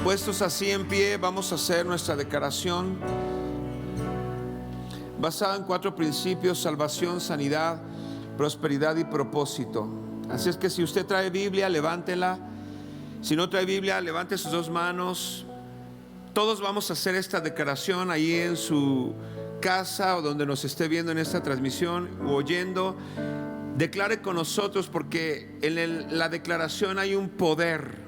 Puestos así en pie, vamos a hacer nuestra declaración basada en 4 principios: salvación, sanidad, prosperidad y propósito. Así es que si usted trae Biblia, levántela. Si no trae Biblia, levante sus 2 manos. Todos vamos a hacer esta declaración ahí en su casa o donde nos esté viendo en esta transmisión o oyendo. Declare con nosotros, porque en la declaración hay un poder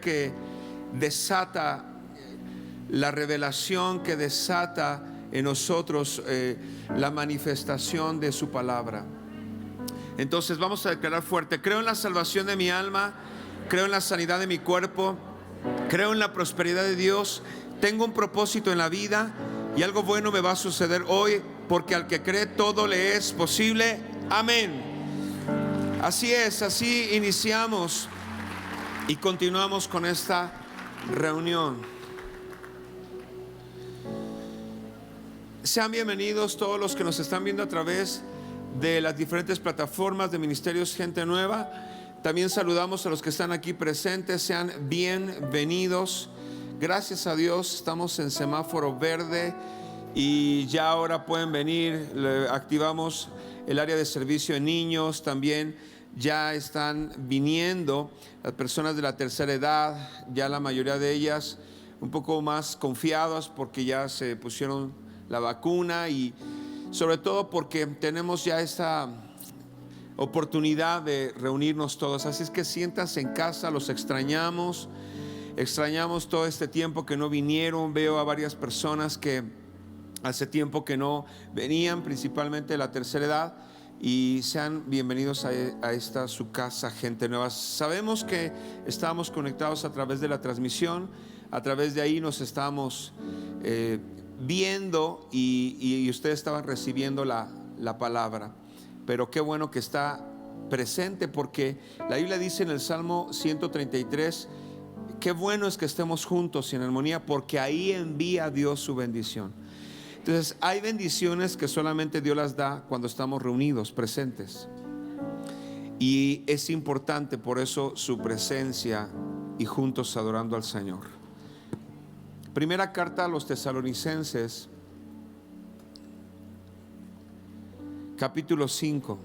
que desata la revelación, que desata en nosotros la manifestación de su palabra. Entonces vamos a declarar fuerte: creo en la salvación de mi alma, creo en la sanidad de mi cuerpo, creo en la prosperidad de Dios, tengo un propósito en la vida y algo bueno me va a suceder hoy, porque al que cree todo le es posible. Amén. Así es, así iniciamos y continuamos con esta reunión. Sean bienvenidos todos los que nos están viendo a través de las diferentes plataformas de Ministerios Gente Nueva. También saludamos a los que están aquí presentes. Sean bienvenidos. Gracias a Dios estamos en semáforo verde y ya ahora pueden venir. Activamos el área de servicio de niños. También ya están viniendo las personas de la tercera edad, ya la mayoría de ellas un poco más confiadas porque ya se pusieron la vacuna, y sobre todo porque tenemos ya esta oportunidad de reunirnos todos. Así es que siéntanse en casa, los extrañamos todo este tiempo que no vinieron. Veo a varias personas que hace tiempo que no venían, principalmente de la tercera edad. Y sean bienvenidos a esta su casa, Gente Nueva. Sabemos que estamos conectados a través de la transmisión, a través de ahí nos estamos viendo y ustedes estaban recibiendo la palabra. Pero qué bueno que está presente, porque la Biblia dice en el Salmo 133: qué bueno es que estemos juntos y en armonía, porque ahí envía Dios su bendición. Entonces hay bendiciones que solamente Dios las da cuando estamos reunidos, presentes. Y es importante por eso su presencia y juntos adorando al Señor. Primera carta a los Tesalonicenses, capítulo 5.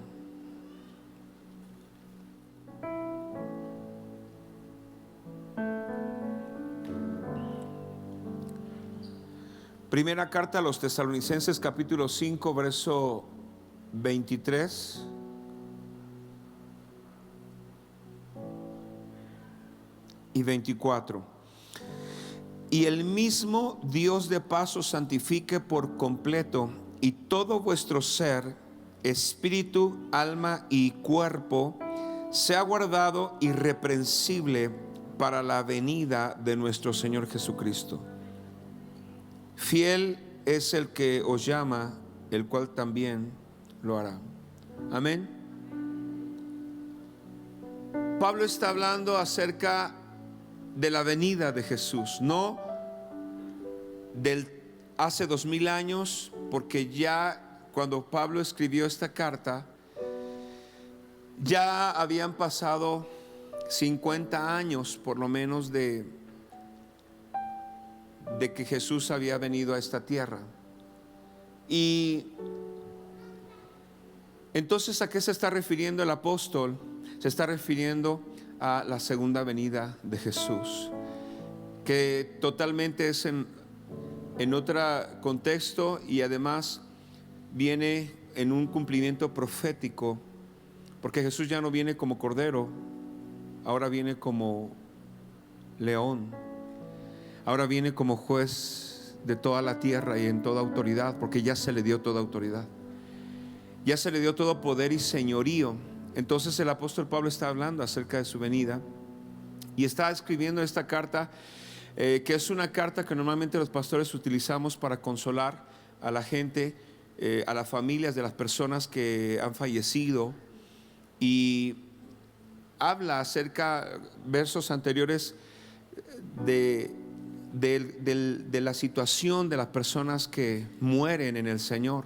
Primera carta a los Tesalonicenses, capítulo 5, verso 23 y 24. Y el mismo Dios de paz os santifique por completo, y todo vuestro ser, espíritu, alma y cuerpo sea guardado irreprensible para la venida de nuestro Señor Jesucristo. Fiel es el que os llama, el cual también lo hará. Amén. Pablo está hablando acerca de la venida de Jesús, no del hace 2000 años, porque ya cuando Pablo escribió esta carta ya habían pasado 50 años por lo menos de que Jesús había venido a esta tierra. Y entonces, ¿a qué se está refiriendo el apóstol? Se está refiriendo a la segunda venida de Jesús, que totalmente es en otro contexto, y además viene en un cumplimiento profético, porque Jesús ya no viene como cordero, ahora viene como león. Ahora viene como juez de toda la tierra y en toda autoridad, porque ya se le dio toda autoridad, ya se le dio todo poder y señorío. Entonces el apóstol Pablo está hablando acerca de su venida y está escribiendo esta carta, que es una carta que normalmente los pastores utilizamos para consolar a la gente, a las familias de las personas que han fallecido, y habla acerca, versos anteriores, de la situación de las personas que mueren en el Señor,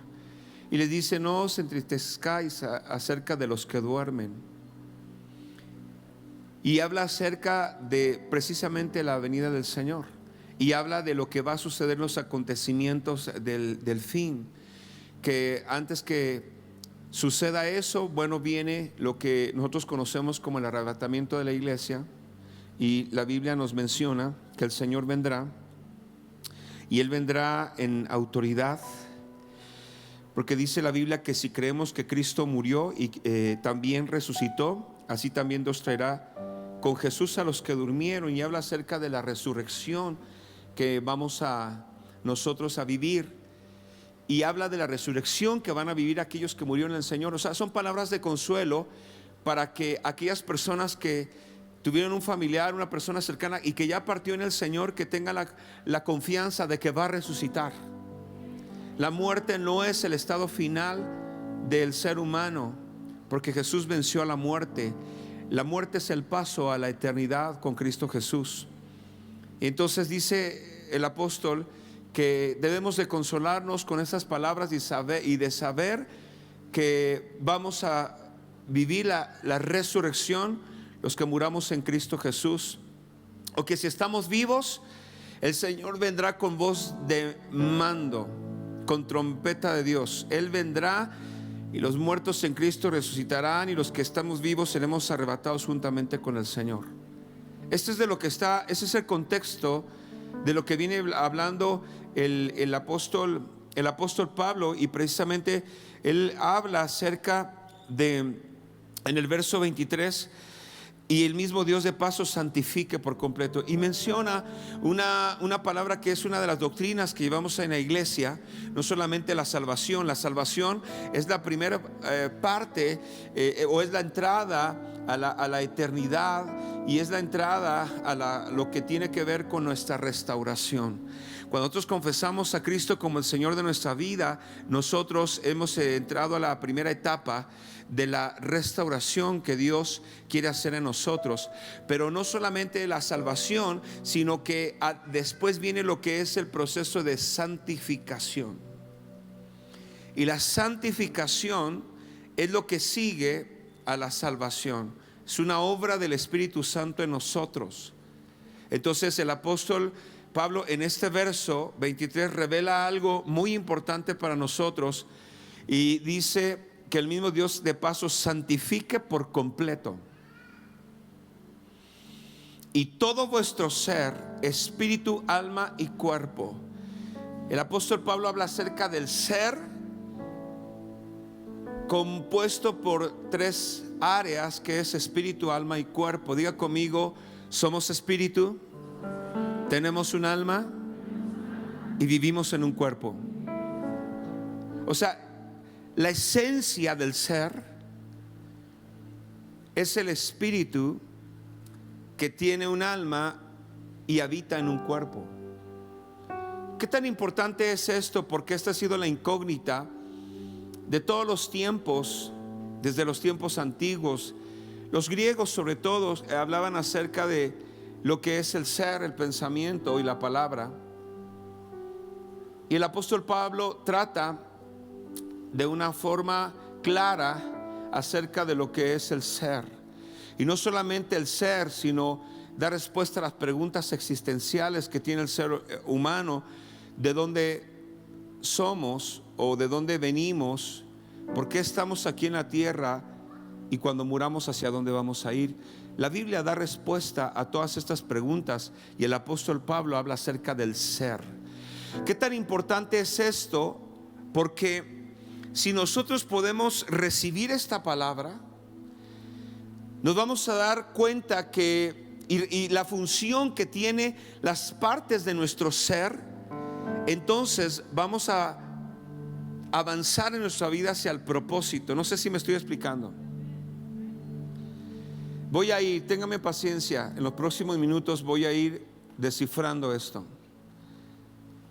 y les dice: no os entristezcáis acerca de los que duermen. y habla acerca de precisamente la venida del Señor, y habla de lo que va a suceder, los acontecimientos del fin, que antes que suceda eso, bueno, viene lo que nosotros conocemos como el arrebatamiento de la iglesia, y la Biblia nos menciona que el Señor vendrá, y Él vendrá en autoridad, porque dice la Biblia que si creemos que Cristo murió y también resucitó, así también Dios traerá con Jesús a los que durmieron, y habla acerca de la resurrección que vamos a nosotros a vivir, y habla de la resurrección que van a vivir aquellos que murieron en el Señor. O sea, son palabras de consuelo para que aquellas personas que tuvieron un familiar, una persona cercana y que ya partió en el Señor, que tengan la confianza de que va a resucitar. La muerte no es el estado final del ser humano, porque Jesús venció a la muerte. La muerte es el paso a la eternidad con Cristo Jesús. Y entonces dice el apóstol que debemos de consolarnos con esas palabras y de saber que vamos a vivir la resurrección, los que muramos en Cristo Jesús, o que si estamos vivos, el Señor vendrá con voz de mando, con trompeta de Dios. Él vendrá y los muertos en Cristo resucitarán, y los que estamos vivos seremos arrebatados juntamente con el Señor. Este es de lo que está, ese es el contexto de lo que viene hablando el apóstol Pablo, y precisamente él habla acerca de, en el verso 23, y el mismo Dios de paso santifique por completo, y menciona una palabra que es una de las doctrinas que llevamos en la iglesia. No solamente la salvación es la primera parte o es la entrada a la eternidad, y es la entrada a lo que tiene que ver con nuestra restauración. Cuando nosotros confesamos a Cristo como el Señor de nuestra vida, nosotros hemos entrado a la primera etapa de la restauración que Dios quiere hacer en nosotros. Pero no solamente la salvación, sino que después viene lo que es el proceso de santificación. Y la santificación es lo que sigue a la salvación. Es una obra del Espíritu Santo en nosotros. Entonces el apóstol Pablo en este verso 23 revela algo muy importante para nosotros, y dice que el mismo Dios de paso santifique por completo, y todo vuestro ser, espíritu, alma y cuerpo. El apóstol Pablo habla acerca del ser compuesto por tres áreas, que es espíritu, alma y cuerpo. Diga conmigo: somos espíritu, tenemos un alma y vivimos en un cuerpo. O sea, la esencia del ser es el espíritu que tiene un alma y habita en un cuerpo. ¿Qué tan importante es esto? Porque esta ha sido la incógnita de todos los tiempos, desde los tiempos antiguos. Los griegos sobre todo hablaban acerca de lo que es el ser, el pensamiento y la palabra. Y el apóstol Pablo trata de una forma clara acerca de lo que es el ser. Y no solamente el ser, sino dar respuesta a las preguntas existenciales que tiene el ser humano: de dónde somos o de dónde venimos, por qué estamos aquí en la tierra, y cuando muramos, hacia dónde vamos a ir. La Biblia da respuesta a todas estas preguntas, y el apóstol Pablo habla acerca del ser. ¿Qué tan importante es esto? Porque si nosotros podemos recibir esta palabra, nos vamos a dar cuenta que y la función que tiene las partes de nuestro ser, entonces vamos a avanzar en nuestra vida hacia el propósito. No sé si me estoy explicando. Voy a ir, téngame paciencia, en los próximos minutos voy a ir descifrando esto.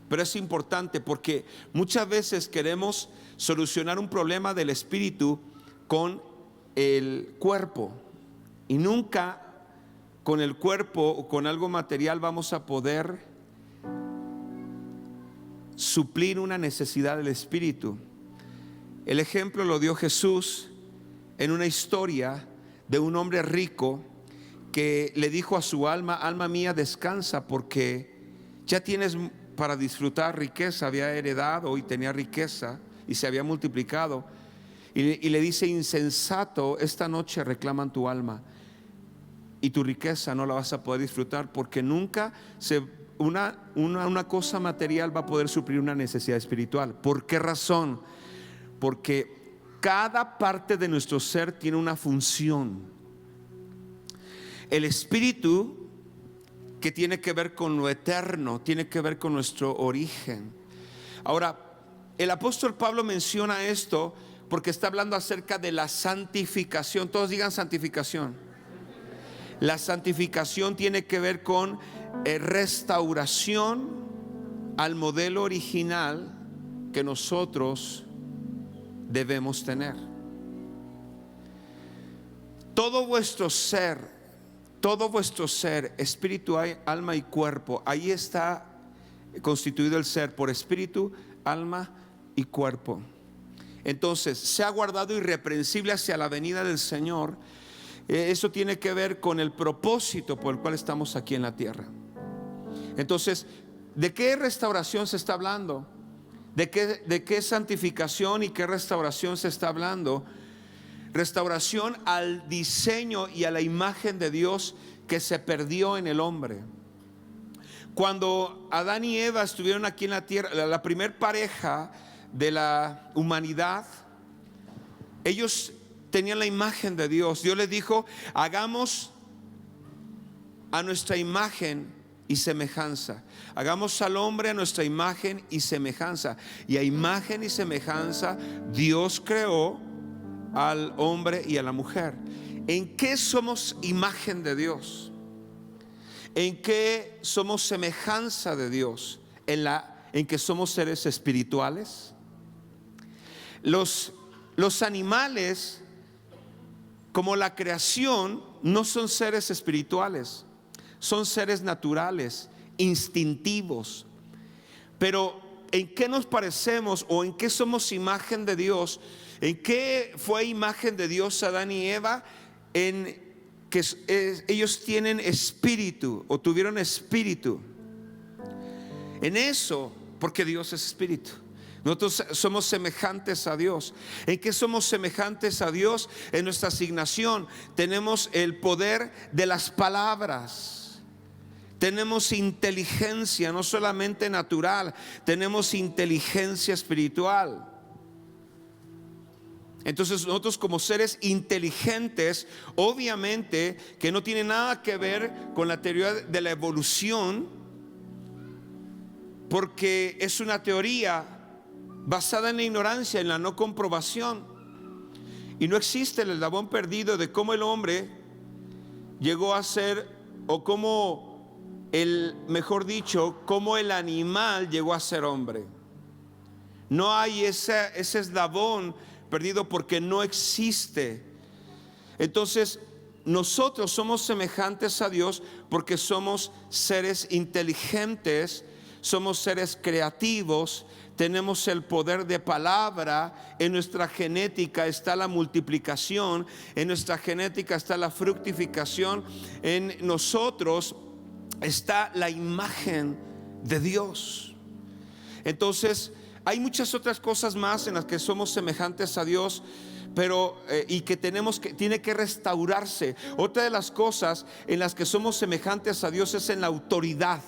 Pero es importante, porque muchas veces queremos solucionar un problema del espíritu con el cuerpo, y nunca con el cuerpo o con algo material vamos a poder suplir una necesidad del espíritu. El ejemplo lo dio Jesús en una historia de un hombre rico que le dijo a su alma: alma mía, descansa, porque ya tienes para disfrutar riqueza. Había heredado y tenía riqueza y se había multiplicado. Y le dice: insensato, esta noche reclaman tu alma y tu riqueza no la vas a poder disfrutar, porque nunca una cosa material va a poder suplir una necesidad espiritual. ¿Por qué razón? Porque cada parte de nuestro ser tiene una función. El espíritu, que tiene que ver con lo eterno, tiene que ver con nuestro origen. Ahora, el apóstol Pablo menciona esto porque está hablando acerca de la santificación. Todos digan santificación. La santificación tiene que ver con restauración al modelo original que nosotros debemos tener. Todo vuestro ser, espíritu, alma y cuerpo, ahí está constituido el ser por espíritu, alma y cuerpo. Entonces, sea guardado irreprensible hacia la venida del Señor. Eso tiene que ver con el propósito por el cual estamos aquí en la tierra. Entonces, ¿de qué restauración se está hablando? ¿De qué santificación y qué restauración se está hablando? Restauración al diseño y a la imagen de Dios que se perdió en el hombre. Cuando Adán y Eva estuvieron aquí en la tierra, la primer pareja de la humanidad, ellos tenían la imagen de Dios. Dios les dijo: hagamos a nuestra imagen y semejanza. Hagamos al hombre a nuestra imagen y semejanza. Y a imagen y semejanza Dios creó al hombre y a la mujer. ¿En qué somos imagen de Dios? ¿En qué somos semejanza de Dios? En que somos seres espirituales. Los animales, como la creación, no son seres espirituales, son seres naturales, instintivos. Pero ¿en qué nos parecemos o en qué somos imagen de Dios? ¿En qué fue imagen de Dios Adán y Eva? En que ellos tienen espíritu, o tuvieron espíritu. En eso, porque Dios es espíritu. Nosotros somos semejantes a Dios. ¿En qué somos semejantes a Dios? En nuestra asignación tenemos el poder de las palabras. Tenemos inteligencia, no solamente natural, tenemos inteligencia espiritual. Entonces nosotros, como seres inteligentes, obviamente que no tiene nada que ver con la teoría de la evolución, porque es una teoría basada en la ignorancia, en la no comprobación, y no existe el eslabón perdido de cómo el hombre llegó a ser, o cómo mejor dicho, cómo el animal llegó a ser hombre. No hay ese eslabón perdido, porque no existe. Entonces nosotros somos semejantes a Dios porque somos seres inteligentes, somos seres creativos, tenemos el poder de palabra. En nuestra genética está la multiplicación, en nuestra genética está la fructificación, en nosotros está la imagen de Dios. Entonces hay muchas otras cosas más en las que somos semejantes a Dios, pero y que tiene que restaurarse. Otra de las cosas en las que somos semejantes a Dios es en la autoridad.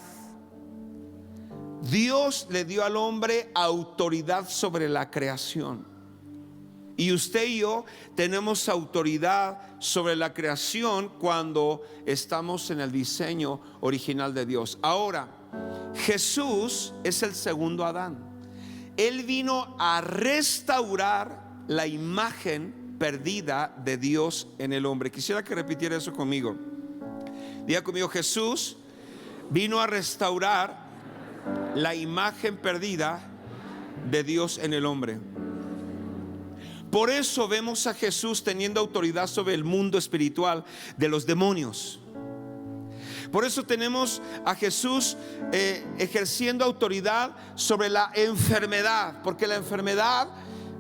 Dios le dio al hombre autoridad sobre la creación, y usted y yo tenemos autoridad sobre la creación cuando estamos en el diseño original de Dios. Ahora, Jesús es el segundo Adán. Él vino a restaurar la imagen perdida de Dios en el hombre. Quisiera que repitiera eso conmigo. Diga conmigo: Jesús vino a restaurar la imagen perdida de Dios en el hombre. Por eso vemos a Jesús teniendo autoridad sobre el mundo espiritual de los demonios. Por eso tenemos a Jesús ejerciendo autoridad sobre la enfermedad, porque la enfermedad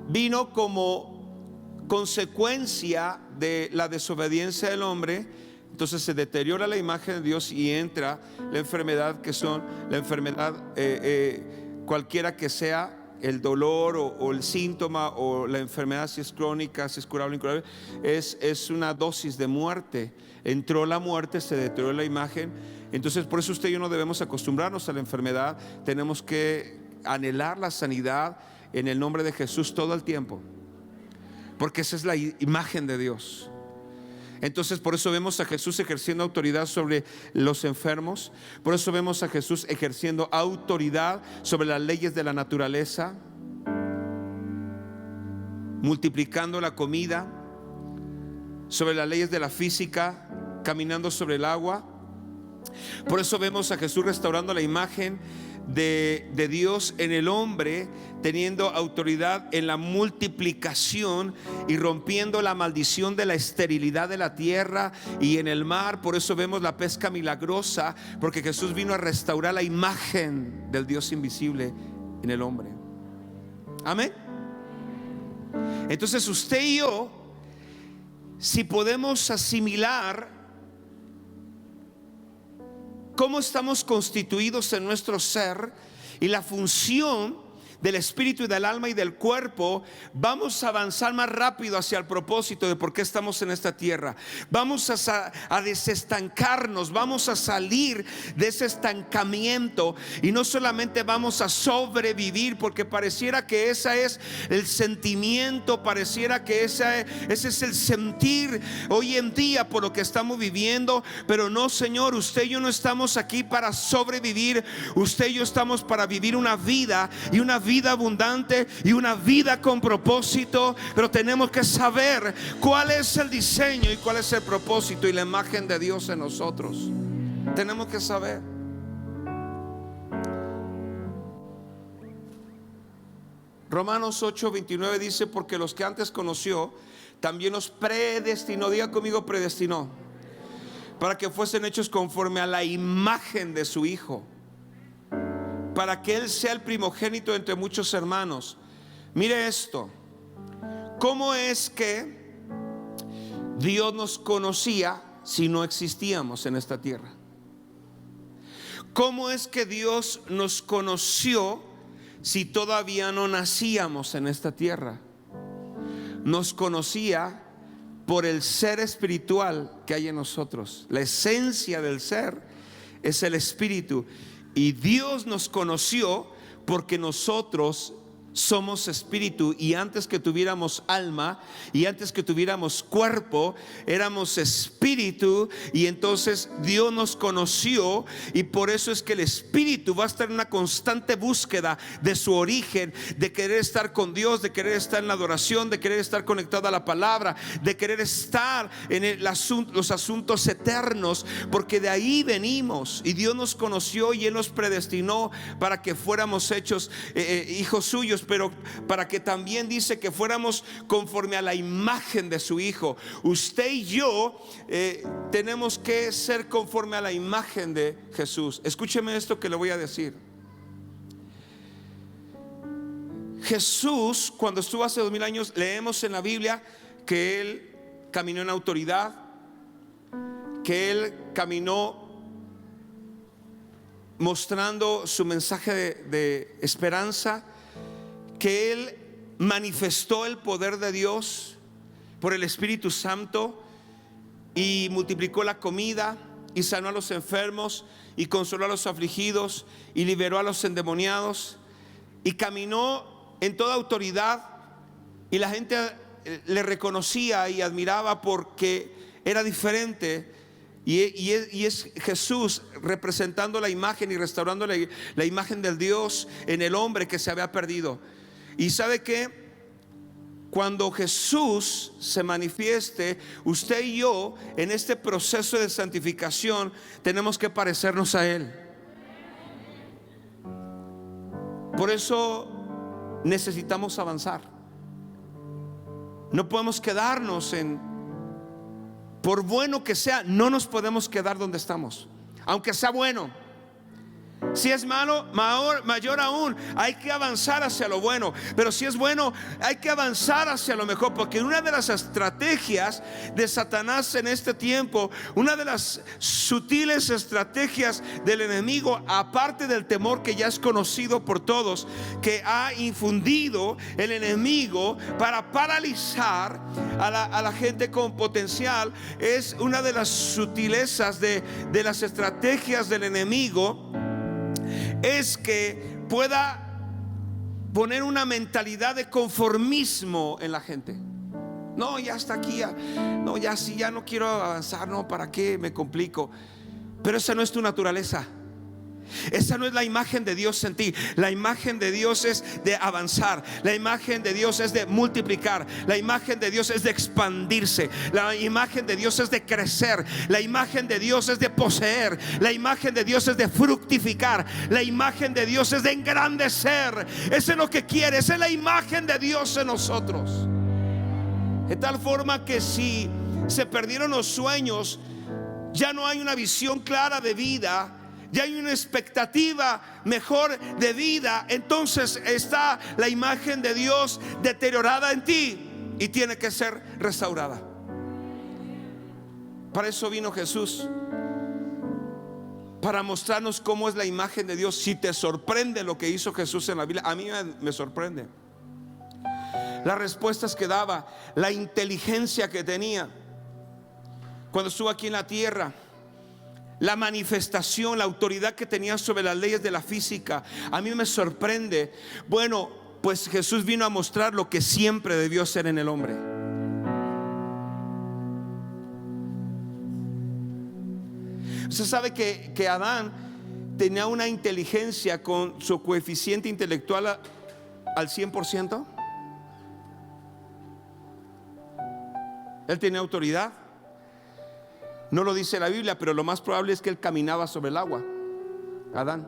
vino como consecuencia de la desobediencia del hombre, Entonces se deteriora la imagen de Dios y entra la enfermedad, que son la enfermedad cualquiera que sea el dolor o el síntoma, o la enfermedad, si es crónica, si es curable o incurable, es una dosis de muerte. Entró la muerte, se deterioró la imagen. Entonces por eso usted y yo no debemos acostumbrarnos a la enfermedad. Tenemos que anhelar la sanidad en el nombre de Jesús todo el tiempo, porque esa es la imagen de Dios. Entonces por eso vemos a Jesús ejerciendo autoridad sobre los enfermos. Por eso vemos a Jesús ejerciendo autoridad sobre las leyes de la naturaleza, multiplicando la comida, sobre las leyes de la física, caminando sobre el agua. Por eso vemos a Jesús restaurando la imagen de Dios en el hombre, teniendo autoridad en la multiplicación y rompiendo la maldición de la esterilidad de la tierra y en el mar. Por eso vemos la pesca milagrosa, porque Jesús vino a restaurar la imagen del Dios invisible en el hombre. Amén. Entonces usted y yo, si podemos asimilar cómo estamos constituidos en nuestro ser y la función del espíritu y del alma y del cuerpo, vamos a avanzar más rápido hacia el propósito de por qué estamos en esta tierra. Vamos a desestancarnos, vamos a salir de ese estancamiento, y no solamente vamos a sobrevivir, porque pareciera que ese es el sentimiento, pareciera que ese es el sentir hoy en día por lo que estamos viviendo. Pero no, Señor, usted y yo no estamos aquí para sobrevivir. Usted y yo estamos para vivir una vida, y una vida abundante, y una vida con propósito. Pero tenemos que saber cuál es el diseño y cuál es el propósito y la imagen de Dios en nosotros. Tenemos que saber. Romanos 8:29 dice: porque los que antes conoció, también los predestinó. Diga conmigo: predestinó, para que fuesen hechos conforme a la imagen de su Hijo, para que Él sea el primogénito entre muchos hermanos. Mire esto: ¿cómo es que Dios nos conocía si no existíamos en esta tierra? ¿Cómo es que Dios nos conoció si todavía no nacíamos en esta tierra? Nos conocía por el ser espiritual que hay en nosotros. La esencia del ser es el espíritu. Y Dios nos conoció porque nosotros somos espíritu, y antes que tuviéramos alma y antes que tuviéramos cuerpo, éramos espíritu. Y entonces Dios nos conoció, y por eso es que el espíritu va a estar en una constante búsqueda de su origen, de querer estar con Dios, de querer estar en la adoración, de querer estar conectado a la palabra, de querer estar en los asuntos eternos, porque de ahí venimos. Y Dios nos conoció y Él nos predestinó para que fuéramos hechos hijos suyos, pero para que también dice que fuéramos conforme a la imagen de su Hijo. Usted y yo tenemos que ser conforme a la imagen de Jesús. Escúcheme esto que le voy a decir. Jesús, cuando estuvo hace 2000 años, leemos en la Biblia que Él caminó en autoridad, que Él caminó mostrando su mensaje de esperanza, que Él manifestó el poder de Dios por el Espíritu Santo, y multiplicó la comida, y sanó a los enfermos, y consoló a los afligidos, y liberó a los endemoniados, y caminó en toda autoridad. Y la gente le reconocía y admiraba porque era diferente. Y es Jesús representando la imagen y restaurando la imagen del Dios en el hombre que se había perdido. Y sabe que cuando Jesús se manifieste, usted y yo en este proceso de santificación tenemos que parecernos a Él. Por eso necesitamos avanzar. No podemos quedarnos por bueno que sea, no nos podemos quedar donde estamos, aunque sea bueno. Si es malo, mayor aún, hay que avanzar hacia lo bueno. Pero si es bueno, hay que avanzar hacia lo mejor. Porque una de las estrategias de Satanás en este tiempo, una de las sutiles estrategias del enemigo, aparte del temor que ya es conocido por todos, que ha infundido el enemigo para paralizar a la gente con potencial, es una de las sutilezas de las estrategias del enemigo, es que pueda poner una mentalidad de conformismo en la gente. No, ya está aquí, no, ya sí, ya no quiero avanzar, no, ¿para qué me complico? Pero esa no es tu naturaleza. Esa no es la imagen de Dios en ti. La imagen de Dios es de avanzar. La imagen de Dios es de multiplicar. La imagen de Dios es de expandirse. La imagen de Dios es de crecer. La imagen de Dios es de poseer. La imagen de Dios es de fructificar. La imagen de Dios es de engrandecer. Eso es lo que quiere. Esa es la imagen de Dios en nosotros. De tal forma que si se perdieron los sueños, ya no hay una visión clara de vida, ya hay una expectativa mejor de vida, entonces está la imagen de Dios deteriorada en ti y tiene que ser restaurada. Para eso vino Jesús, para mostrarnos cómo es la imagen de Dios. Si te sorprende lo que hizo Jesús en la Biblia, a mí me sorprende las respuestas que daba, la inteligencia que tenía cuando estuvo aquí en la tierra, la manifestación, la autoridad que tenía sobre las leyes de la física. A mí me sorprende. Bueno, pues Jesús vino a mostrar lo que siempre debió ser en el hombre. Usted sabe que Adán tenía una inteligencia con su coeficiente intelectual al 100%. Él tenía autoridad. No lo dice la Biblia, pero lo más probable es que él caminaba sobre el agua. Adán.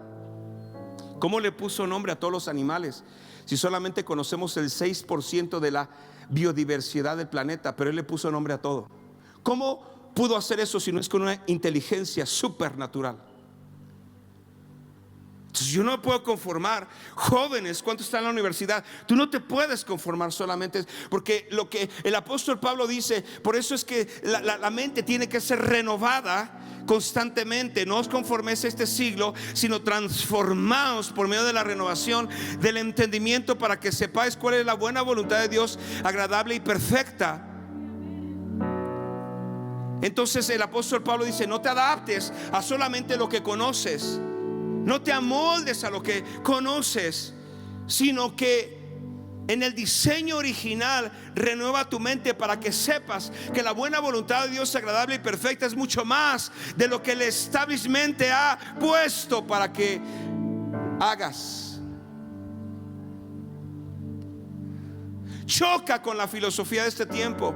¿Cómo le puso nombre a todos los animales? Si solamente conocemos el 6% de la biodiversidad del planeta, pero él le puso nombre a todo. ¿Cómo pudo hacer eso si no es con una inteligencia supernatural? Entonces yo no me puedo conformar. Jóvenes, ¿cuántos están en la universidad? Tú no te puedes conformar solamente, porque lo que el apóstol Pablo dice, por eso es que la mente tiene que ser renovada constantemente. No os conforméis a este siglo, sino transformaos por medio de la renovación del entendimiento, para que sepáis cuál es la buena voluntad de Dios, agradable y perfecta. Entonces el apóstol Pablo dice: no te adaptes a solamente lo que conoces, no te amoldes a lo que conoces, sino que en el diseño original renueva tu mente, para que sepas que la buena voluntad de Dios agradable y perfecta es mucho más de lo que el establishment te ha puesto para que hagas. Choca con la filosofía de este tiempo,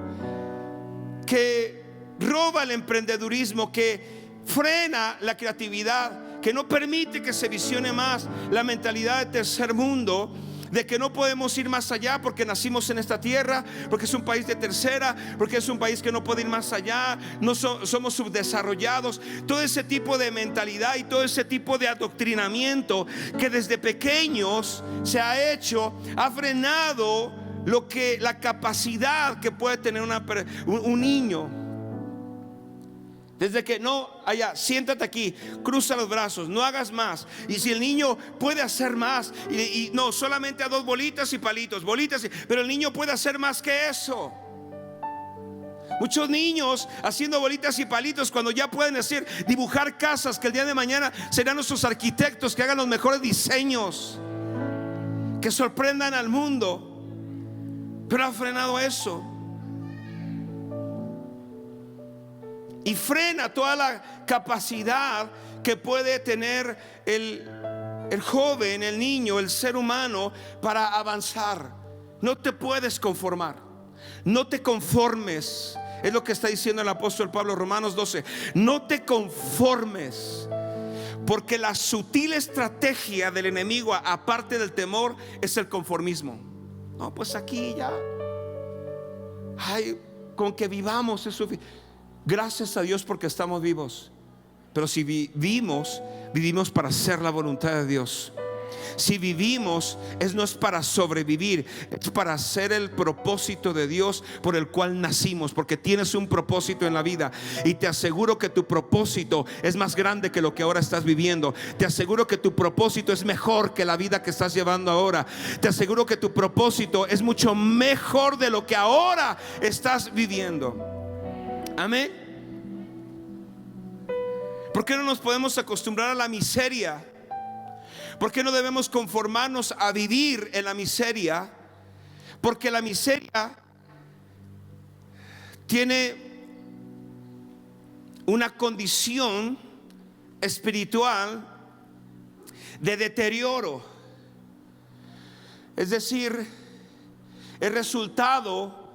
que roba el emprendedurismo, que frena la creatividad, que no permite que se visione más la mentalidad de tercer mundo, de que no podemos ir más allá porque nacimos en esta tierra, porque es un país de tercera, porque es un país que no puede ir más allá, no somos subdesarrollados. Todo ese tipo de mentalidad y todo ese tipo de adoctrinamiento que desde pequeños se ha hecho, ha frenado la capacidad que puede tener un niño. Desde que no, allá, siéntate aquí, cruza los brazos, no hagas más. Y si el niño puede hacer más, y no solamente a 2 bolitas y palitos, pero el niño puede hacer más que eso. Muchos niños haciendo bolitas y palitos, cuando ya pueden decir, dibujar casas, que el día de mañana serán nuestros arquitectos, que hagan los mejores diseños, que sorprendan al mundo. Pero ha frenado eso. Y frena toda la capacidad que puede tener el joven, el niño, el ser humano para avanzar. No te puedes conformar, no te conformes. Es lo que está diciendo el apóstol Pablo, Romanos 12. No te conformes, porque la sutil estrategia del enemigo, aparte del temor, es el conformismo. No, pues aquí ya, ay, con que vivamos es suficiente. Gracias a Dios porque estamos vivos, Pero si vivimos para hacer la voluntad de Dios. Si vivimos, no es para sobrevivir, es para hacer el propósito de Dios por el cual nacimos, porque tienes un propósito en la vida. Y te aseguro que tu propósito es más grande que lo que ahora estás viviendo. Te aseguro que tu propósito es mejor que la vida que estás llevando ahora. Te aseguro que tu propósito es mucho mejor de lo que ahora estás viviendo. Amén. ¿Por qué no nos podemos acostumbrar a la miseria? ¿Por qué no debemos conformarnos a vivir en la miseria? Porque la miseria tiene una condición espiritual de deterioro. Es decir, el resultado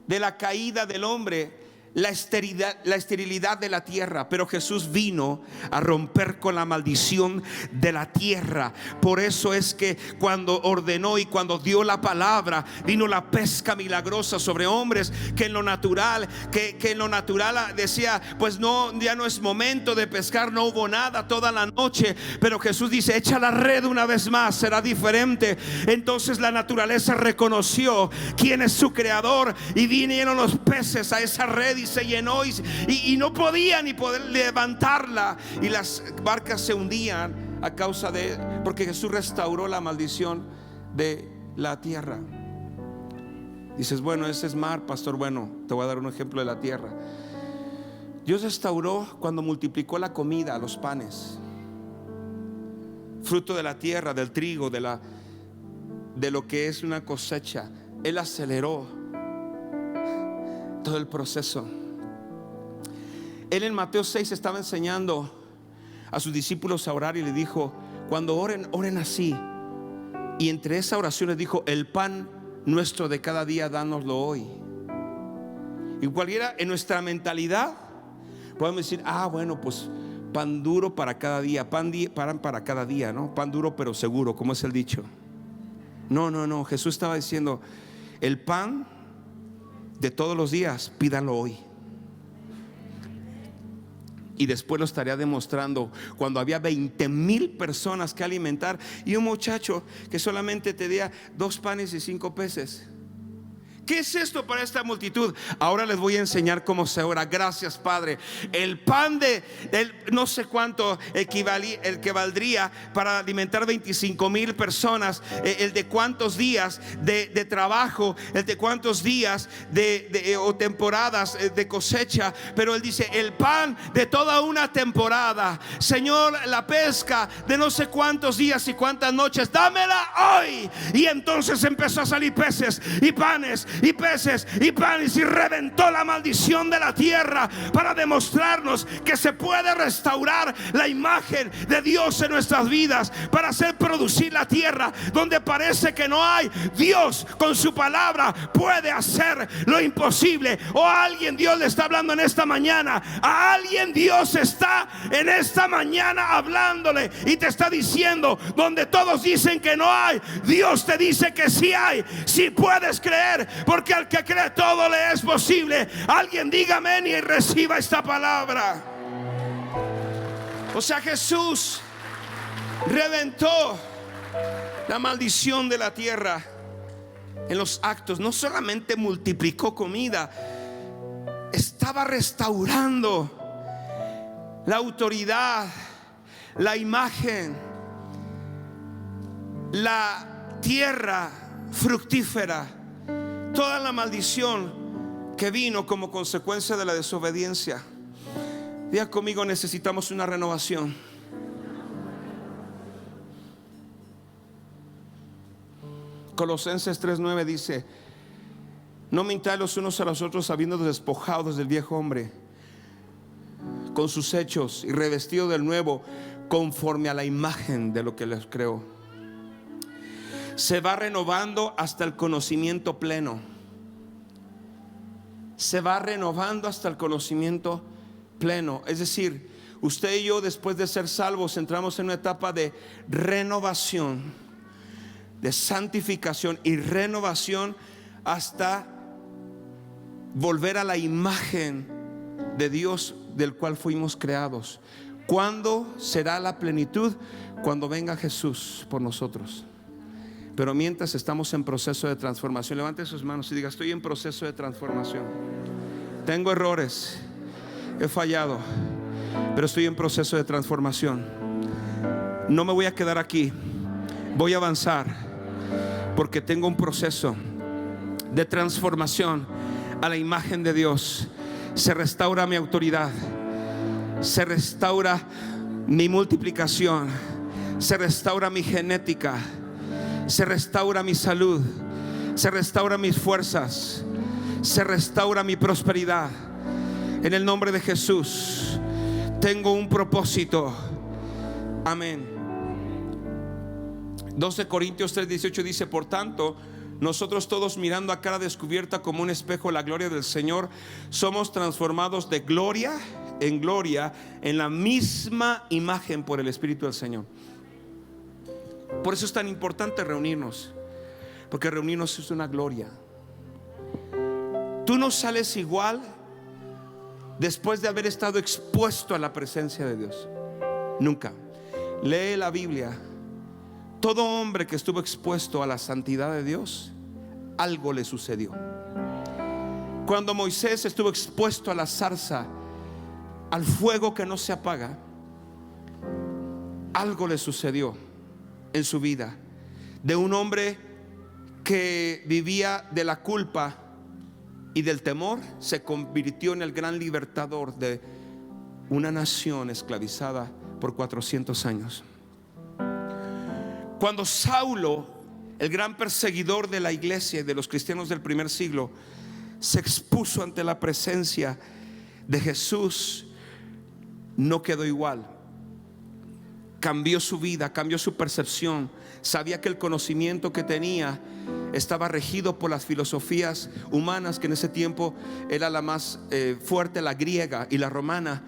de la caída del hombre, la esterilidad de la tierra. Pero Jesús vino a romper con la maldición de la tierra. Por eso es que cuando ordenó y cuando dio la palabra, vino la pesca milagrosa sobre hombres que en lo natural, que en lo natural decía, pues no, ya no es momento de pescar, no hubo nada toda la noche. Pero Jesús dice, echa la red una vez más, será diferente. Entonces la naturaleza reconoció quién es su creador, y vinieron los peces a esa red y se llenó, y no podía ni poder levantarla, y las barcas se hundían a causa porque Jesús restauró la maldición de la tierra. Dices, bueno, ese es mar, pastor. Bueno, te voy a dar un ejemplo de la tierra. Dios restauró cuando multiplicó la comida, los panes, fruto de la tierra, del trigo, de lo que es una cosecha. Él aceleró todo el proceso. Él en Mateo 6 estaba enseñando a sus discípulos a orar, y le dijo, cuando oren, oren así. Y entre esa oración les dijo, el pan nuestro de cada día, dánoslo hoy. Y cualquiera en nuestra mentalidad podemos decir, bueno, pues pan duro para cada día, pan para cada día, ¿no? Pan duro pero seguro, como es el dicho. No, Jesús estaba diciendo, el pan de todos los días, pídanlo hoy. Y después lo estaría demostrando cuando había 20,000 personas que alimentar, y un muchacho que solamente tenía 2 panes y 5 peces. ¿Qué es esto para esta multitud? Ahora les voy a enseñar cómo se ora. Gracias, Padre. El pan del no sé cuánto el que valdría para alimentar 25,000 personas, el de cuántos días de trabajo, el de cuántos días o temporadas de cosecha. Pero él dice, el pan de toda una temporada. Señor, la pesca de no sé cuántos días y cuántas noches, dámela hoy. Y entonces empezó a salir peces y panes y peces y panes, y reventó la maldición de la tierra para demostrarnos que se puede restaurar la imagen de Dios en nuestras vidas, para hacer producir la tierra donde parece que no hay. Dios con su palabra puede hacer lo imposible. O a alguien Dios le está hablando en esta mañana, a alguien Dios está en esta mañana hablándole y te está diciendo, donde todos dicen que no hay, Dios te dice que sí hay, si puedes creer, porque al que cree todo le es posible. Alguien diga amén y reciba esta palabra. O sea, Jesús reventó la maldición de la tierra en los actos. No solamente multiplicó comida, estaba restaurando la autoridad, la imagen, la tierra fructífera. Toda la maldición que vino como consecuencia de la desobediencia. Diga conmigo, necesitamos una renovación. Colosenses 3:9 dice, no mintáis los unos a los otros, habiendo despojados del viejo hombre con sus hechos, y revestido del nuevo, conforme a la imagen de lo que les creó. Se va renovando hasta el conocimiento pleno. Se va renovando hasta el conocimiento pleno. Es decir, usted y yo, después de ser salvos, entramos en una etapa de renovación, de santificación y renovación, hasta volver a la imagen de Dios del cual fuimos creados. ¿Cuándo será la plenitud? Cuando venga Jesús por nosotros. Pero mientras estamos en proceso de transformación. Levante sus manos y diga: estoy en proceso de transformación. Tengo errores, he fallado, pero estoy en proceso de transformación. No me voy a quedar aquí, voy a avanzar, porque tengo un proceso de transformación a la imagen de Dios. Se restaura mi autoridad, se restaura mi multiplicación, se restaura mi genética, se restaura mi salud, se restaura mis fuerzas, se restaura mi prosperidad. En el nombre de Jesús tengo un propósito. Amén. 12 Corintios 3:18 dice: por tanto, nosotros todos, mirando a cara descubierta como un espejo la gloria del Señor, somos transformados de gloria en gloria en la misma imagen por el Espíritu del Señor. Por eso es tan importante reunirnos, porque reunirnos es una gloria. Tú no sales igual después de haber estado expuesto a la presencia de Dios. Nunca. Lee la Biblia. Todo hombre que estuvo expuesto a la santidad de Dios, algo le sucedió. Cuando Moisés estuvo expuesto a la zarza, al fuego que no se apaga, algo le sucedió en su vida. De un hombre que vivía de la culpa y del temor, se convirtió en el gran libertador de una nación esclavizada por 400 años. Cuando Saulo, el gran perseguidor de la iglesia y de los cristianos del primer siglo, se expuso ante la presencia de Jesús, no quedó igual. Cambió su vida, cambió su percepción. Sabía que el conocimiento que tenía estaba regido por las filosofías humanas, que en ese tiempo era la más fuerte, la griega y la romana.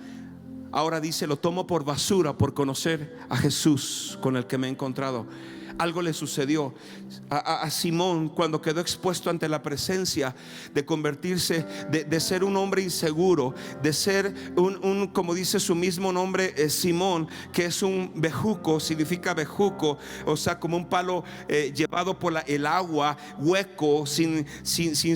Ahora dice: lo tomo por basura por conocer a Jesús, con el que me he encontrado. Algo le sucedió a Simón cuando quedó expuesto ante la presencia, de convertirse, de ser un hombre inseguro, de ser como dice su mismo nombre, Simón, que es un bejuco, significa bejuco, o sea, como un palo llevado por el agua, hueco, sin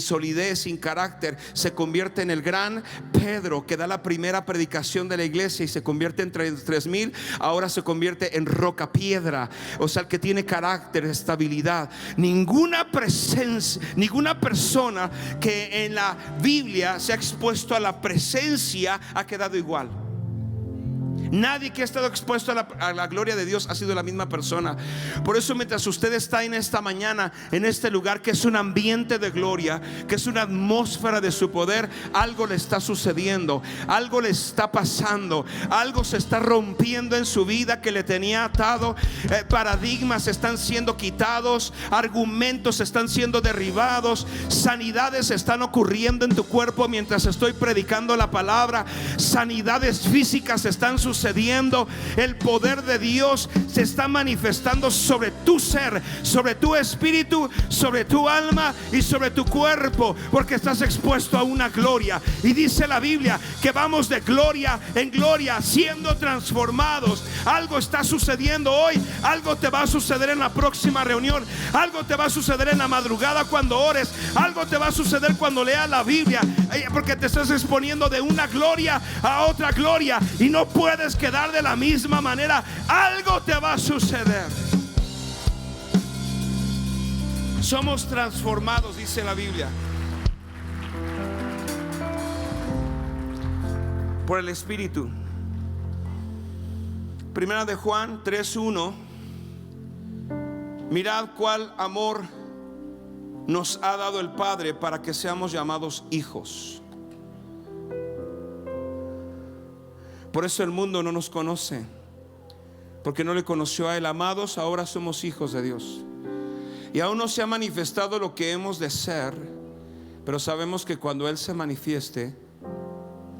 solidez, sin carácter. Se convierte en el gran Pedro, que da la primera predicación de la iglesia y se convierte en 3,000. Ahora se convierte en roca piedra, o sea, el que tiene carácter, estabilidad. Ninguna persona que en la Biblia se ha expuesto a la presencia ha quedado igual. Nadie que ha estado expuesto a la gloria de Dios ha sido la misma persona. Por eso, mientras usted está en esta mañana, en este lugar que es un ambiente de gloria, que es una atmósfera de su poder, algo le está sucediendo, algo le está pasando, algo se está rompiendo en su vida que le tenía atado. Paradigmas están siendo quitados, argumentos están siendo derribados, sanidades están ocurriendo en tu cuerpo mientras estoy predicando la palabra. Sanidades físicas están sucediendo. El poder de Dios se está manifestando sobre tu ser, sobre tu espíritu, sobre tu alma y sobre tu cuerpo, porque estás expuesto a una gloria. Y dice la Biblia que vamos de gloria en gloria, siendo transformados. Algo está sucediendo hoy, algo te va a suceder en la próxima reunión, algo te va a suceder en la madrugada cuando ores, algo te va a suceder cuando leas la Biblia, porque te estás exponiendo de una gloria a otra gloria y no puedes quedar de la misma manera. Algo te va a suceder. Somos transformados, dice la Biblia, por el Espíritu. Primera de Juan 3:1. Mirad cuál amor nos ha dado el Padre para que seamos llamados hijos. Por eso el mundo no nos conoce, porque no le conoció a él. Amados, ahora somos hijos de Dios, y aún no se ha manifestado lo que hemos de ser, pero sabemos que cuando Él se manifieste,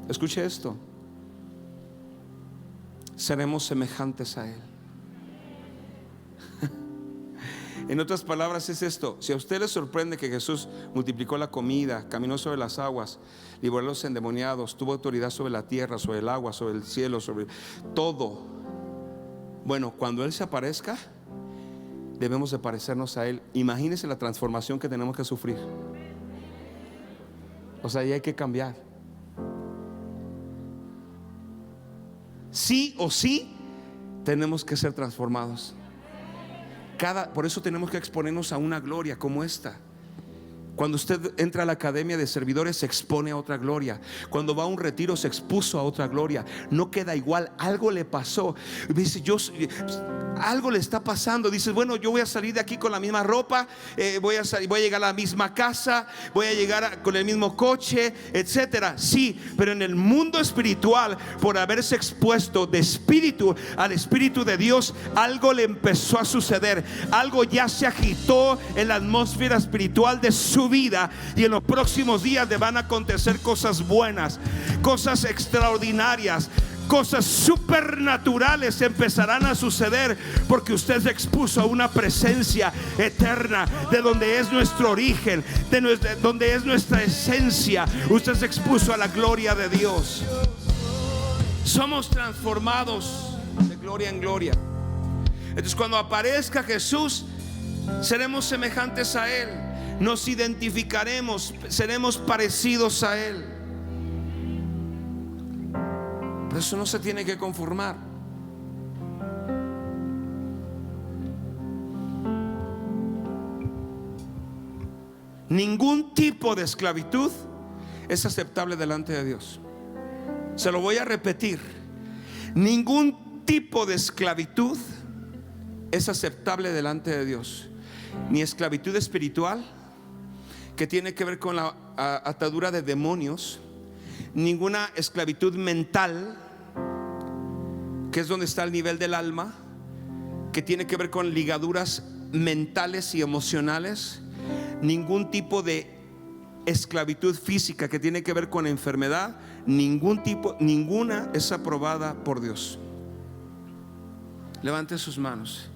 escuche esto, seremos semejantes a Él. En otras palabras es esto: si a usted le sorprende que Jesús multiplicó la comida, caminó sobre las aguas, liberó a los endemoniados, tuvo autoridad sobre la tierra, sobre el agua, sobre el cielo, sobre todo, bueno, cuando Él se aparezca, debemos de parecernos a Él. Imagínense la transformación que tenemos que sufrir. O sea, ya hay que cambiar. Sí o sí tenemos que ser transformados. Por eso tenemos que exponernos a una gloria como esta. Cuando usted entra a la academia de servidores, se expone a otra gloria. Cuando va a un retiro, se expuso a otra gloria. No queda igual, algo le pasó. Dice, algo le está pasando. Dice, bueno, yo voy a salir de aquí con la misma ropa, voy a llegar a la misma casa, voy a llegar con el mismo coche, etcétera. Sí, pero en el mundo espiritual, por haberse expuesto de espíritu al Espíritu de Dios, algo le empezó a suceder. Algo ya se agitó en la atmósfera espiritual de su vida, y en los próximos días le van a acontecer cosas buenas, cosas extraordinarias, cosas supernaturales empezarán a suceder, porque usted se expuso a una presencia eterna, de donde es nuestro origen, donde es nuestra esencia. Usted se expuso a la gloria de Dios. Somos transformados de gloria en gloria. Entonces, cuando aparezca Jesús, seremos semejantes a Él, nos identificaremos, seremos parecidos a Él. Por eso no se tiene que conformar. Ningún tipo de esclavitud es aceptable delante de Dios. Se lo voy a repetir: ningún tipo de esclavitud es aceptable delante de Dios. Ni esclavitud espiritual, que tiene que ver con la atadura de demonios, ninguna esclavitud mental, que es donde está el nivel del alma, que tiene que ver con ligaduras mentales y emocionales, ningún tipo de esclavitud física que tiene que ver con enfermedad, ninguna es aprobada por Dios. Levante sus manos,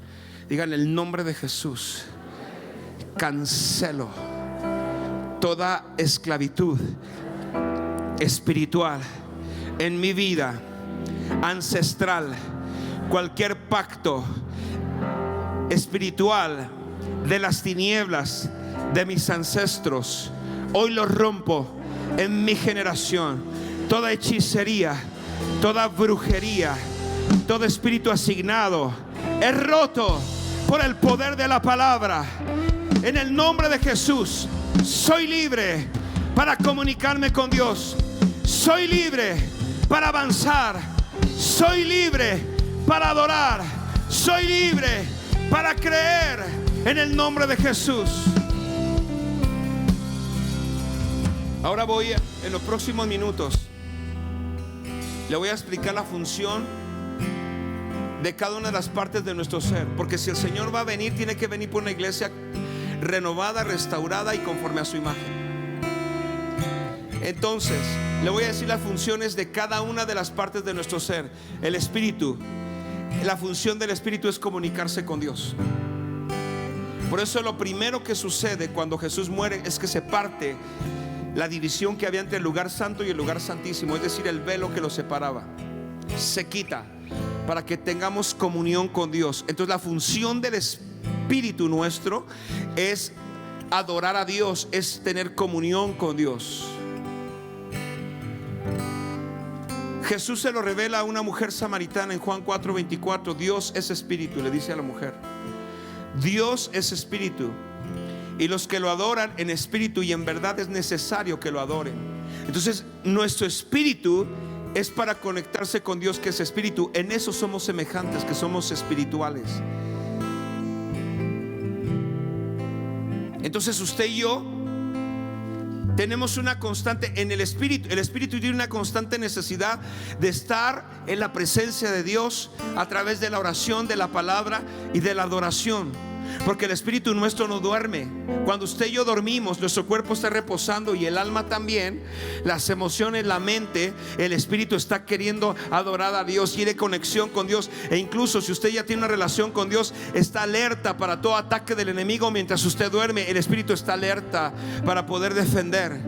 digan: el nombre de Jesús, cancelo toda esclavitud espiritual en mi vida, ancestral, cualquier pacto espiritual de las tinieblas de mis ancestros, hoy lo rompo en mi generación. Toda hechicería, toda brujería, todo espíritu asignado es roto por el poder de la palabra. En el nombre de Jesús, soy libre para comunicarme con Dios. Soy libre para avanzar. Soy libre para adorar. Soy libre para creer en el nombre de Jesús. Ahora en los próximos minutos, le voy a explicar la función de cada una de las partes de nuestro ser. Porque si el Señor va a venir, tiene que venir por una iglesia renovada, restaurada y conforme a su imagen. Entonces, le voy a decir las funciones de cada una de las partes de nuestro ser. El espíritu, la función del espíritu es comunicarse con Dios. Por eso lo primero que sucede cuando Jesús muere es que se parte la división que había entre el lugar santo y el lugar santísimo, es decir, el velo que lo separaba. Se quita para que tengamos comunión con Dios. Entonces la función del espíritu nuestro es adorar a Dios, es tener comunión con Dios. Jesús se lo revela a una mujer samaritana en Juan 4:24. Dios es espíritu, le dice a la mujer. Dios es espíritu, y los que lo adoran en espíritu y en verdad es necesario que lo adoren. Entonces nuestro espíritu es para conectarse con Dios, que es espíritu. En eso somos semejantes, que somos espirituales. Entonces usted y yo tenemos una constante en el espíritu. El espíritu tiene una constante necesidad de estar en la presencia de Dios a través de la oración, de la palabra y de la adoración. porque el espíritu nuestro no duerme. Cuando usted y yo dormimos, nuestro cuerpo está reposando y el alma también. Las emociones, la mente, el espíritu está queriendo adorar a Dios, quiere conexión con Dios. E incluso si usted ya tiene una relación con Dios, está alerta para todo ataque del enemigo. Mientras usted duerme, el espíritu está alerta para poder defender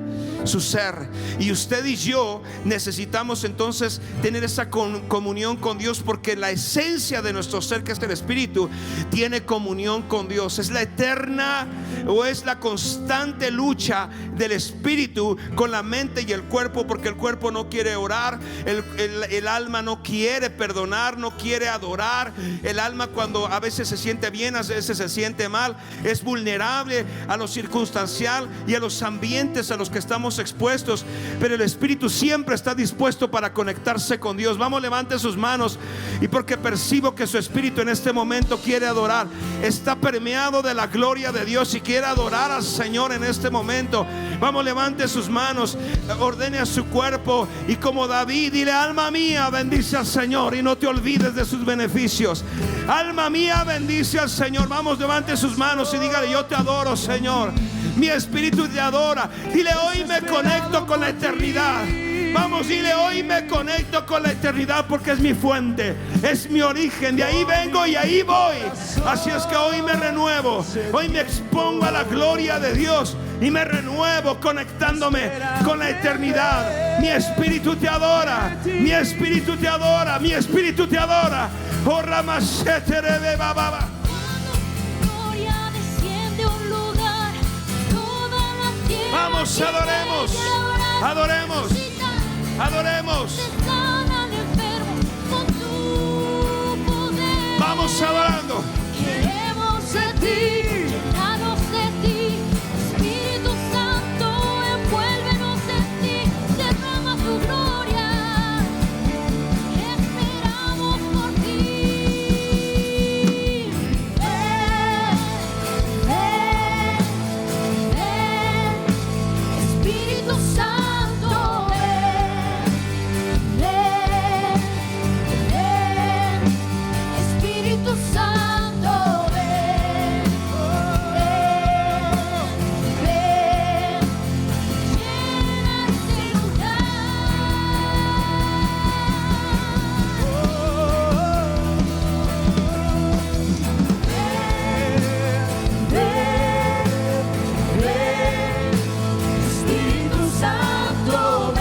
su ser. Y usted y yo necesitamos entonces tener esa comunión con Dios, porque la esencia de nuestro ser, que es el espíritu, tiene comunión con Dios. Es la eterna o es la constante lucha del espíritu con la mente y el cuerpo, porque el cuerpo no quiere orar, el alma no quiere perdonar, no quiere adorar. El alma, cuando a veces se siente bien, a veces se siente mal, es vulnerable a lo circunstancial y a los ambientes a los que estamos expuestos, pero el espíritu siempre está dispuesto para conectarse con Dios. Vamos, levante sus manos, y porque percibo que su espíritu en este momento quiere adorar, está permeado de la gloria de Dios y quiere adorar al Señor en este momento. Vamos, levante sus manos, ordene a su cuerpo, y como David, dile: alma mía, bendice al Señor y no te olvides de sus beneficios. Alma mía, bendice al Señor. Vamos, levante sus manos y dígale: yo te adoro, Señor. Mi espíritu te adora. Dile: hoy me conecto con la eternidad. Vamos, dile: hoy me conecto con la eternidad, porque es mi fuente, es mi origen, de ahí vengo y ahí voy. Así es que hoy me renuevo, hoy me expongo a la gloria de Dios y me renuevo conectándome con la eternidad. Mi espíritu te adora, mi espíritu te adora, mi espíritu te adora. Oh, Ramashete Rebe Baba. Vamos, adoremos, adoremos, adoremos. Vamos adorando. Queremos de ti, llenanos de ti, Espíritu Santo, envuélvenos en ti, derrama tu gloria, esperamos por ti. Espíritu Santo, Espíritu Santo, llena este lugar. Espíritu Santo,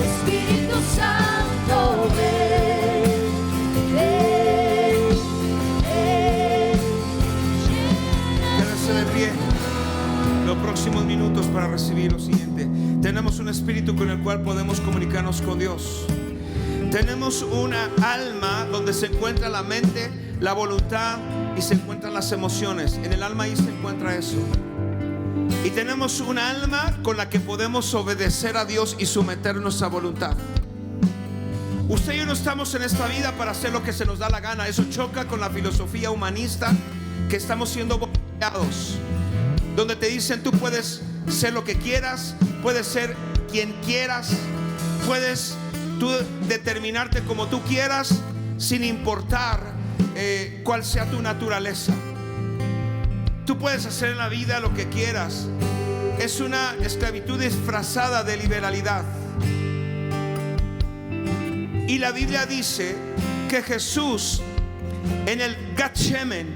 Espíritu Santo, Quédese de pie los próximos minutos para recibir lo siguiente. Tenemos un espíritu con el cual podemos comunicarnos con Dios. Tenemos una alma donde se encuentra la mente, la voluntad y se encuentran las emociones. En el alma ahí se encuentra eso. Y tenemos un alma con la que podemos obedecer a Dios y someter nuestra voluntad. Usted y yo no estamos en esta vida para hacer lo que se nos da la gana. Eso choca con la filosofía humanista, que estamos siendo bombardeados, donde te dicen: tú puedes ser lo que quieras, puedes ser quien quieras, puedes tú determinarte como tú quieras, sin importar cuál sea tu naturaleza. Tú puedes hacer en la vida lo que quieras. Es una esclavitud disfrazada de liberalidad. Y la Biblia dice que Jesús, en el Getsemaní,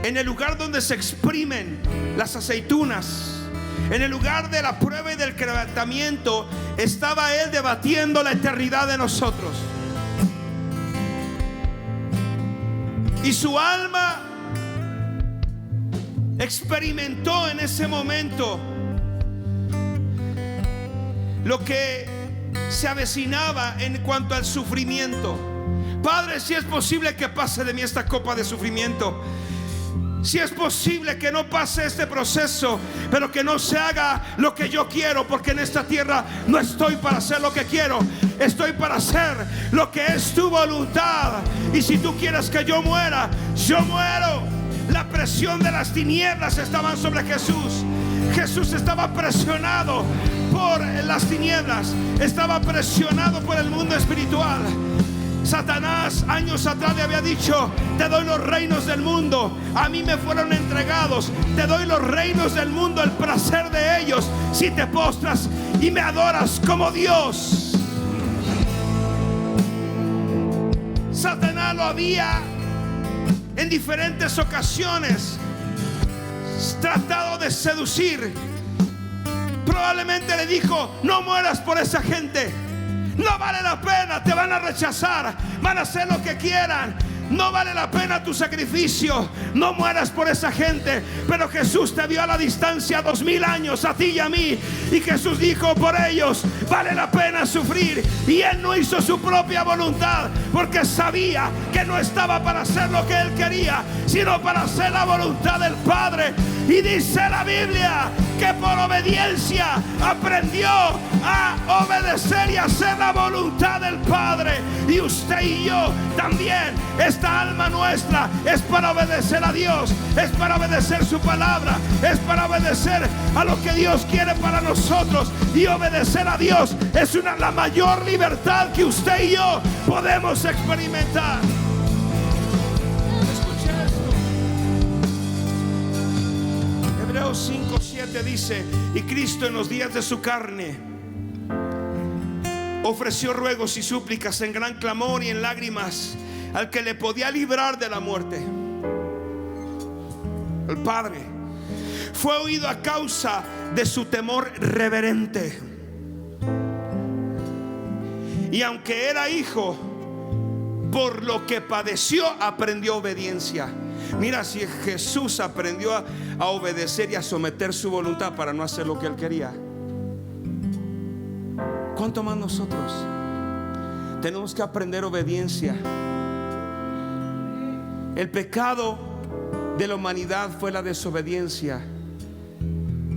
en el lugar donde se exprimen las aceitunas, en el lugar de la prueba y del quebrantamiento, estaba Él debatiendo la eternidad de nosotros. Y su alma experimentó en ese momento lo que se avecinaba en cuanto al sufrimiento. Padre, si es posible que pase de mí esta copa de sufrimiento, si es posible que no pase este proceso, pero que no se haga lo que yo quiero, porque en esta tierra no estoy para hacer lo que quiero, estoy para hacer lo que es tu voluntad. Y si tú quieres que yo muera, yo muero. La presión de las tinieblas estaban sobre Jesús. Jesús estaba presionado por las tinieblas, estaba presionado por el mundo espiritual. Satanás años atrás le había dicho: te doy los reinos del mundo, a mí me fueron entregados, te doy los reinos del mundo, el placer de ellos, si te postras y me adoras como Dios. Satanás lo había en diferentes ocasiones tratado de seducir. Probablemente le dijo: no mueras por esa gente, no vale la pena, te van a rechazar, van a hacer lo que quieran, no vale la pena tu sacrificio, no mueras por esa gente. Pero Jesús te vio a la distancia 2000 años, a ti y a mí, y Jesús dijo: por ellos vale la pena sufrir. Y Él no hizo su propia voluntad, porque sabía que no estaba para hacer lo que Él quería, sino para hacer la voluntad del Padre. Y dice la Biblia que por obediencia aprendió a obedecer y hacer la voluntad del Padre. Y usted y yo también, esta alma nuestra es para obedecer a Dios, es para obedecer su palabra, es para obedecer a lo que Dios quiere para nosotros. Y obedecer a Dios es la mayor libertad que usted y yo podemos experimentar. Hebreos 5:7 dice: y Cristo en los días de su carne ofreció ruegos y súplicas en gran clamor y en lágrimas al que le podía librar de la muerte. El Padre fue oído a causa de su temor reverente. Y aunque era hijo, por lo que padeció aprendió obediencia. Mira, si Jesús aprendió a obedecer y a someter su voluntad para no hacer lo que Él quería, ¿cuánto más nosotros tenemos que aprender obediencia? El pecado de la humanidad fue la desobediencia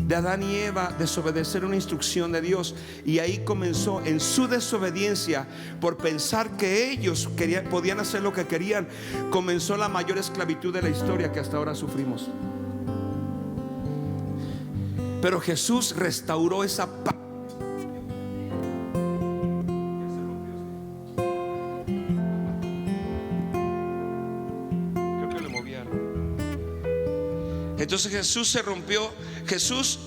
de Adán y Eva, desobedecer una instrucción de Dios. Y ahí comenzó, en su desobediencia, por pensar que ellos podían hacer lo que querían, comenzó la mayor esclavitud de la historia que hasta ahora sufrimos. Pero Jesús restauró esa paz. Creo que le movieron. Entonces Jesús se rompió. Jesús,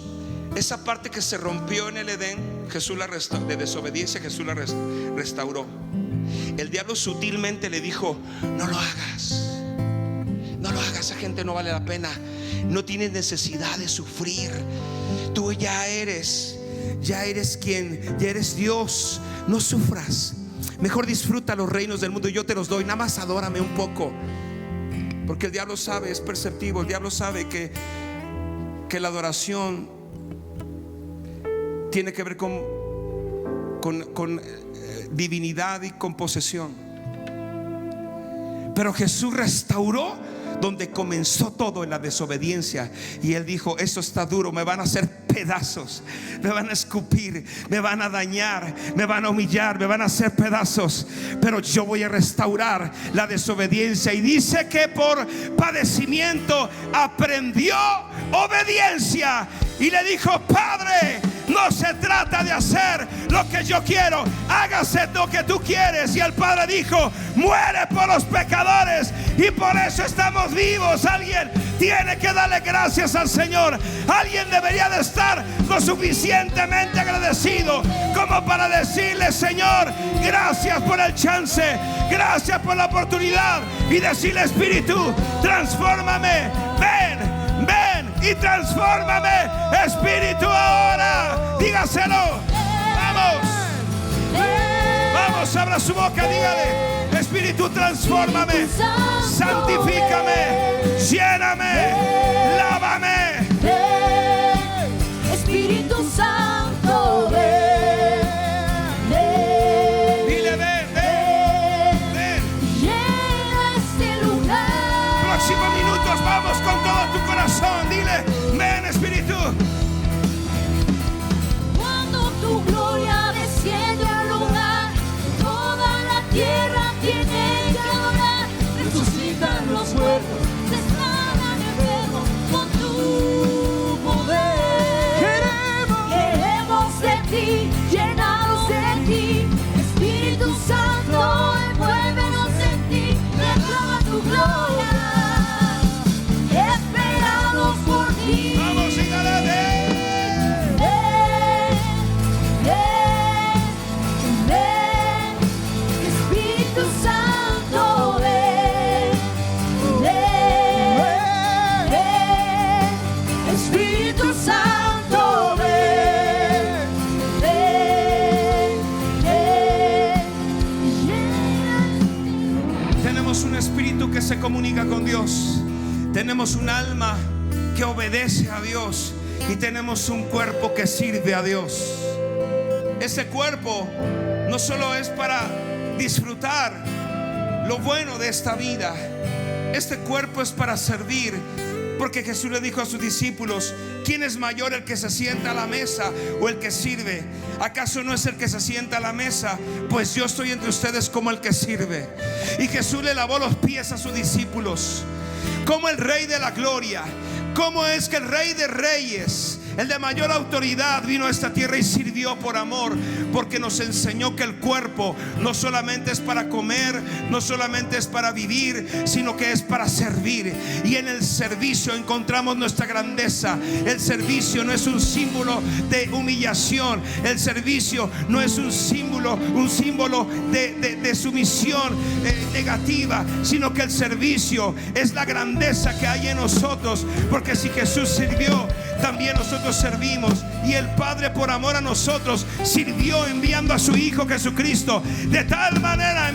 esa parte que se rompió en el Edén, Jesús la restauró, de desobediencia, Jesús la restauró. El diablo sutilmente le dijo: no lo hagas, no lo hagas, esa gente no vale la pena, no tienes necesidad de sufrir, tú ya eres quien, ya eres Dios, no sufras, mejor disfruta los reinos del mundo, yo te los doy, nada más adórame un poco. Porque el diablo sabe, es perceptivo, el diablo sabe que la adoración tiene que ver con divinidad y con posesión. Pero Jesús restauró donde comenzó todo, en la desobediencia. Y Él dijo: eso está duro, me van a hacer pedazos, me van a escupir, me van a dañar, me van a humillar, me van a hacer pedazos, pero yo voy a restaurar la desobediencia. Y dice que por padecimiento aprendió obediencia. Y le dijo: Padre, no se trata de hacer lo que yo quiero, hágase lo que tú quieres. Y el Padre dijo: muere por los pecadores, y por eso estamos vivos. Alguien tiene que darle gracias al Señor. Alguien debería de estar lo suficientemente agradecido como para decirle: Señor, gracias por el chance, gracias por la oportunidad. Y decirle: Espíritu, transfórmame, ven y transfórmame, Espíritu, ahora. Dígaselo. Vamos, abra su boca, dígale: Espíritu, transfórmame, santifícame, lléname, lávame. Espíritu Santo, ven. Dile: ven. Llena este lugar. Próximos minutos, vamos con todo tu corazón. Dile: ven, Espíritu. Cuando tu gloria desciende al lugar, toda la tierra tiene que adorar. Resucitan los muertos, se sanan enfermos con tu se comunica con Dios. Tenemos un alma que obedece a Dios y tenemos un cuerpo que sirve a Dios. Ese cuerpo no solo es para disfrutar lo bueno de esta vida, este cuerpo es para servir. Porque Jesús le dijo a sus discípulos: ¿quién es mayor, el que se sienta a la mesa o el que sirve? ¿Acaso no es el que se sienta a la mesa? Pues yo estoy entre ustedes como el que sirve. Y Jesús le lavó los pies a sus discípulos como el Rey de la gloria. ¿Cómo es que el Rey de reyes, el de mayor autoridad, vino a esta tierra y sirvió por amor? Porque nos enseñó que el cuerpo no solamente es para comer, no solamente es para vivir, sino que es para servir. Y en el servicio encontramos nuestra grandeza. El servicio no es un símbolo de humillación. El servicio no es un símbolo de sumisión negativa, sino que el servicio es la grandeza que hay en nosotros. Porque si Jesús sirvió, también nosotros servimos. Y el Padre, por amor a nosotros, sirvió enviando a su Hijo Jesucristo. De tal manera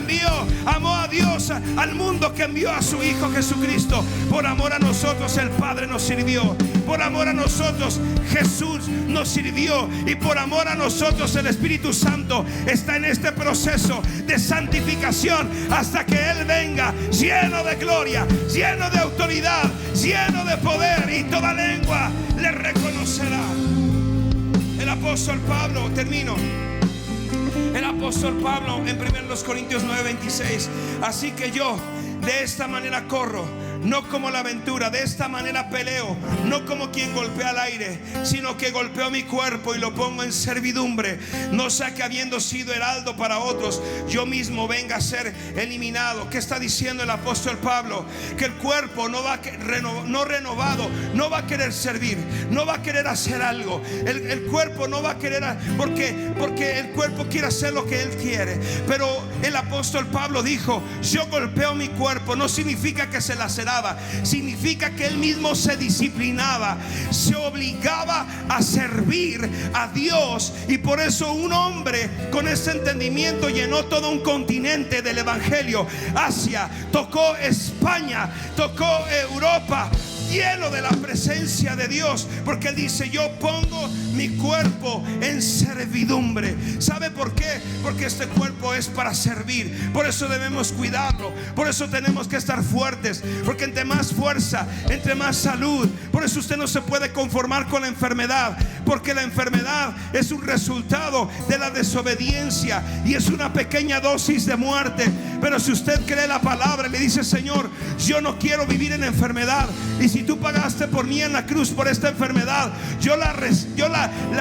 amó a Dios al mundo, que envió a su Hijo Jesucristo. Por amor a nosotros el Padre nos sirvió. Por amor a nosotros Jesús nos sirvió. Y por amor a nosotros el Espíritu Santo está en este proceso de santificación hasta que Él venga lleno de gloria, lleno de autoridad, lleno de poder, y toda lengua le reconocerá. El apóstol Pablo, termino. El apóstol Pablo en 1 Corintios 9:26: así que yo de esta manera corro, no como la aventura, de esta manera peleo, no como quien golpea al aire, sino que golpeo mi cuerpo y lo pongo en servidumbre, no sea que habiendo sido heraldo para otros, yo mismo venga a ser eliminado. ¿Qué está diciendo el apóstol Pablo? Que el cuerpo no renovado no va a querer servir, no va a querer hacer algo. El cuerpo no va a querer, porque el cuerpo quiere hacer lo que él quiere. Pero el apóstol Pablo dijo: yo golpeo mi cuerpo. No significa que se laceraba, significa que él mismo se disciplinaba, se obligaba a servir a Dios. Y por eso un hombre con ese entendimiento llenó todo un continente del evangelio. Asia, tocó España, tocó Europa, lleno de la presencia de Dios, porque él dice: yo pongo mi cuerpo en servidumbre. ¿Sabe por qué? Porque este cuerpo es para servir. Por eso debemos cuidarlo, por eso tenemos que estar fuertes, porque entre más fuerza, entre más salud. Por eso usted no se puede conformar con la enfermedad, porque la enfermedad es un resultado de la desobediencia y es una pequeña dosis de muerte. Pero si usted cree la palabra y le dice: Señor, yo no quiero vivir en enfermedad, y si tú pagaste por mí en la cruz por esta enfermedad, yo la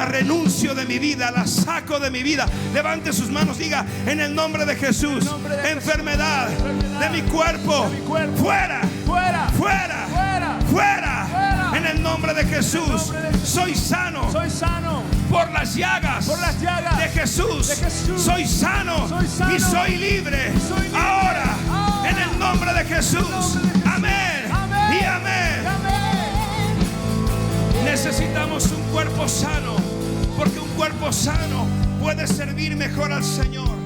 renuncio de mi vida, la saco de mi vida. Levante sus manos, diga: en el nombre de Jesús, enfermedad de mi cuerpo, fuera, fuera, fuera, fuera, fuera. En el nombre de Jesús, soy sano por las llagas de Jesús. Soy sano y soy libre ahora, en el nombre de Jesús. Amén y amén. Necesitamos un cuerpo sano, porque un cuerpo sano puede servir mejor al Señor.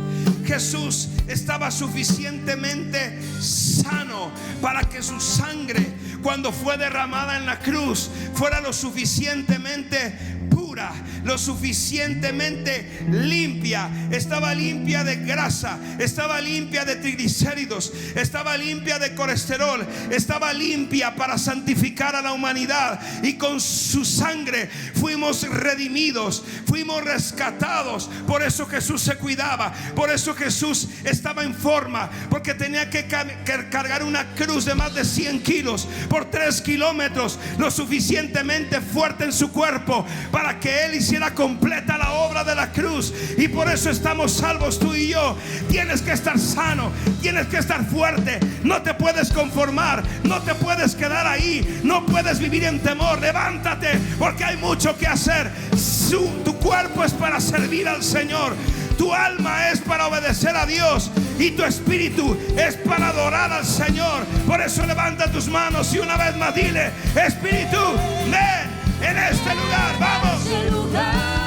Jesús estaba suficientemente sano para que su sangre, cuando fue derramada en la cruz, fuera lo suficientemente pura, lo suficientemente limpia. Estaba limpia de grasa, estaba limpia de triglicéridos, estaba limpia de colesterol, estaba limpia para santificar a la humanidad. Y con su sangre fuimos redimidos, fuimos rescatados. Por eso Jesús se cuidaba, por eso Jesús estaba en forma, porque tenía que cargar una cruz de más de 100 kilos por 3 kilómetros, lo suficientemente fuerte en su cuerpo para que Él hiciera completa la obra de la cruz. Y por eso estamos salvos tú y yo. Tienes que estar sano, tienes que estar fuerte, no te puedes conformar, no te puedes quedar ahí, no puedes vivir en temor. Levántate, porque hay mucho que hacer. Tu cuerpo es para servir al Señor, tu alma es para obedecer a Dios y tu espíritu es para adorar al Señor. Por eso levanta tus manos y una vez más dile: Espíritu, ven en este lugar. Vamos.